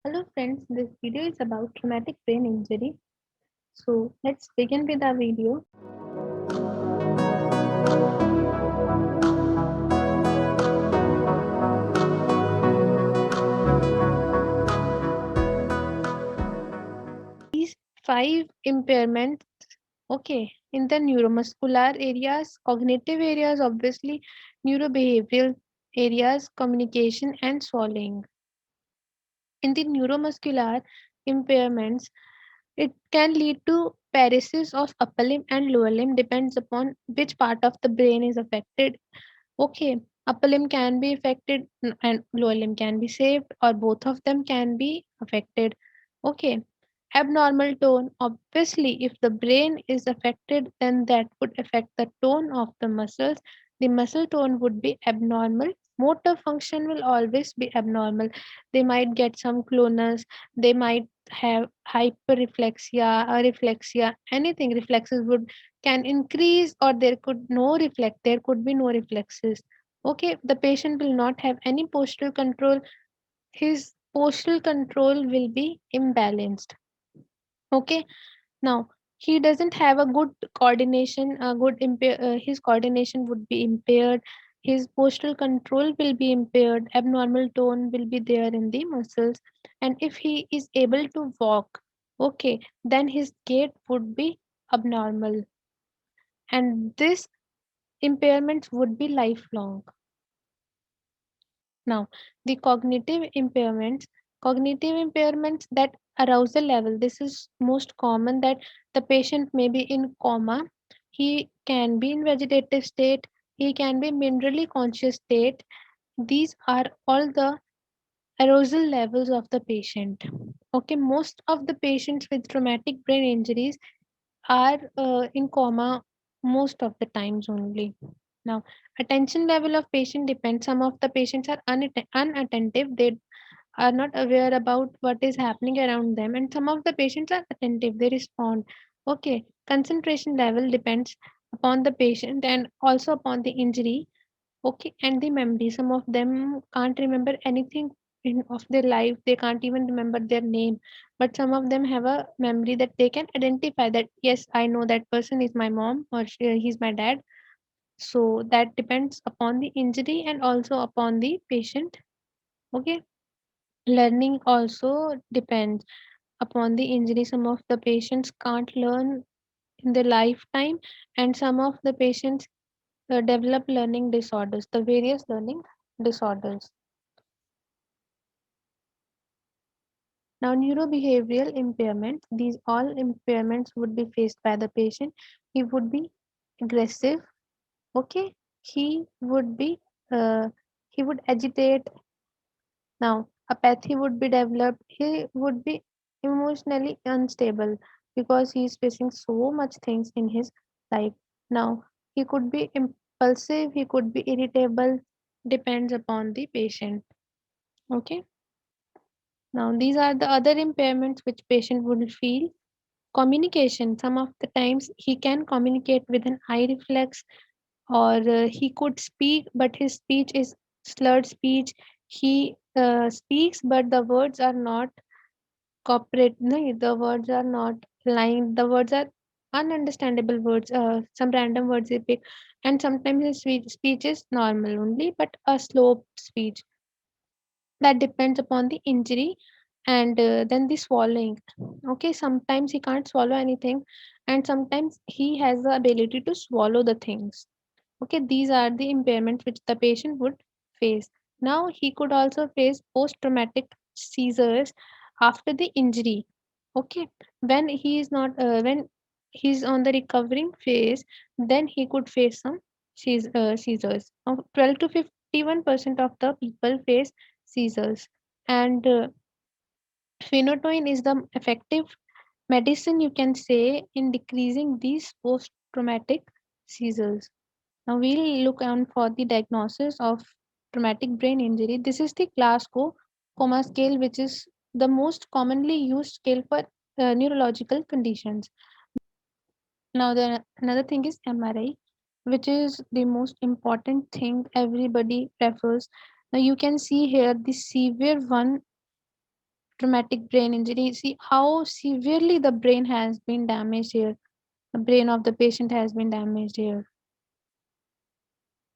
Hello friends, this video is about traumatic brain injury. So let's begin with our video. These five impairments, okay, in the neuromuscular areas, cognitive areas, obviously, neurobehavioral areas, communication and swallowing. In the neuromuscular impairments, it can lead to paralysis of upper limb and lower limb depends upon which part of the brain is affected. Okay, upper limb can be affected and lower limb can be saved, or both of them can be affected. Okay, abnormal tone. Obviously, if the brain is affected, then that would affect the tone of the muscles. The muscle tone would be abnormal. Motor function will always be abnormal. They might get some clonus, they might have hyperreflexia or reflexia, anything reflexes would can increase, or there could be no reflexes. Okay, the patient will not have any postural control, his postural control will be imbalanced. Okay, now he doesn't have a good coordination, his coordination would be impaired, his postural control will be impaired, abnormal tone will be there in the muscles, and if he is able to walk, okay, then his gait would be abnormal, and this impairments would be lifelong. Now, the cognitive impairments that arousal level, this is most common that the patient may be in coma, he can be in vegetative state, he can be minerally conscious state. These are all the arousal levels of the patient. Okay, most of the patients with traumatic brain injuries are in coma most of the times only. Now, attention level of patient depends. Some of the patients are unattentive. They are not aware about what is happening around them, and some of the patients are attentive. They respond. Okay, concentration level depends upon the patient and also upon the injury. Okay, and the memory. Some of them can't remember anything of their life. They can't even remember their name. But some of them have a memory that they can identify that, yes, I know that person is my mom or he's my dad. So that depends upon the injury and also upon the patient. Okay, learning also depends upon the injury. Some of the patients can't learn in their lifetime, and some of the patients develop learning disorders, the various learning disorders. Now, neurobehavioral impairments, these all impairments would be faced by the patient. He would be aggressive, okay? He would be, he would agitate. Now, apathy would be developed. He would be emotionally unstable because he is facing so much things in his life. Now, he could be impulsive, he could be irritable, depends upon the patient. Okay. Now, these are the other impairments which patient would feel. Communication. Some of the times he can communicate with an eye reflex, or he could speak, but his speech is slurred speech. He speaks, but the words are not corporate. No, the words are not lined. The words are ununderstandable words. Some random words they pick, and sometimes his speech is normal only, but a slow speech. That depends upon the injury, and then the swallowing. Okay, sometimes he can't swallow anything, and sometimes he has the ability to swallow the things. Okay, these are the impairments which the patient would face. Now he could also face post traumatic seizures after the injury. Okay, when he is not when he's on the recovering phase, then he could face some seizures. Now, 12 to 51% of the people face seizures, and phenytoin is the effective medicine, you can say, in decreasing these post traumatic seizures. Now we'll look on for the diagnosis of traumatic brain injury. This is the Glasgow Coma Scale, which is the most commonly used scale for neurological conditions. Now, the another thing is MRI, which is the most important thing everybody prefers. Now, you can see here the severe one traumatic brain injury. See how severely the brain has been damaged here. The brain of the patient has been damaged here.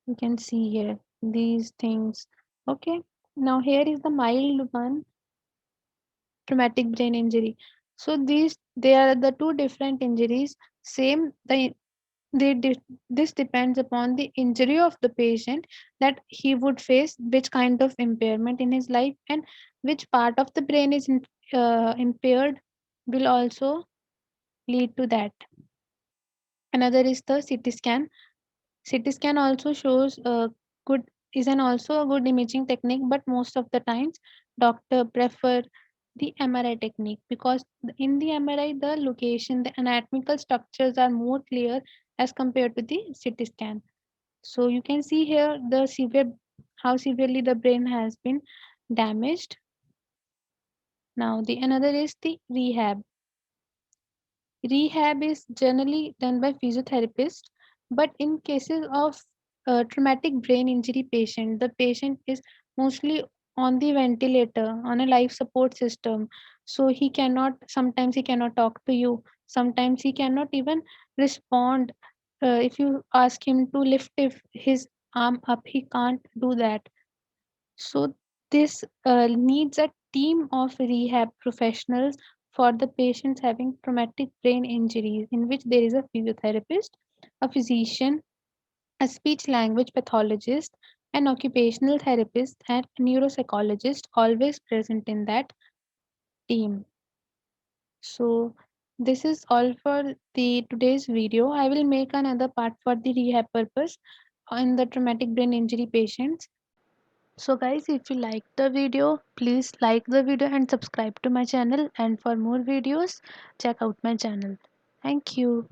You can see here these things. Okay. Now here is the mild one, traumatic brain injury. So these they are the two different injuries. Same this depends upon the injury of the patient, that he would face which kind of impairment in his life, and which part of the brain is impaired will also lead to that. Another is the CT scan. CT scan also shows good is an also a good imaging technique, but most of the times doctor prefer the MRI technique, because in the MRI the location, the anatomical structures are more clear as compared to the CT scan. So you can see here the severe how severely the brain has been damaged. Now the another is the rehab. Rehab is generally done by physiotherapists, but in cases of traumatic brain injury patient, the patient is mostly on the ventilator, on a life support system. So he cannot, sometimes he cannot talk to you, sometimes he cannot even respond. If you ask him to lift his arm up, he can't do that. So this needs a team of rehab professionals for the patients having traumatic brain injuries, in which there is a physiotherapist, a physician, a speech language pathologist, an occupational therapist, and a neuropsychologist always present in that team. So this is all for the today's video. I will make another part for the rehab purpose on the traumatic brain injury patients. So guys, if you like the video, please like the video and subscribe to my channel, and for more videos check out my channel. Thank you.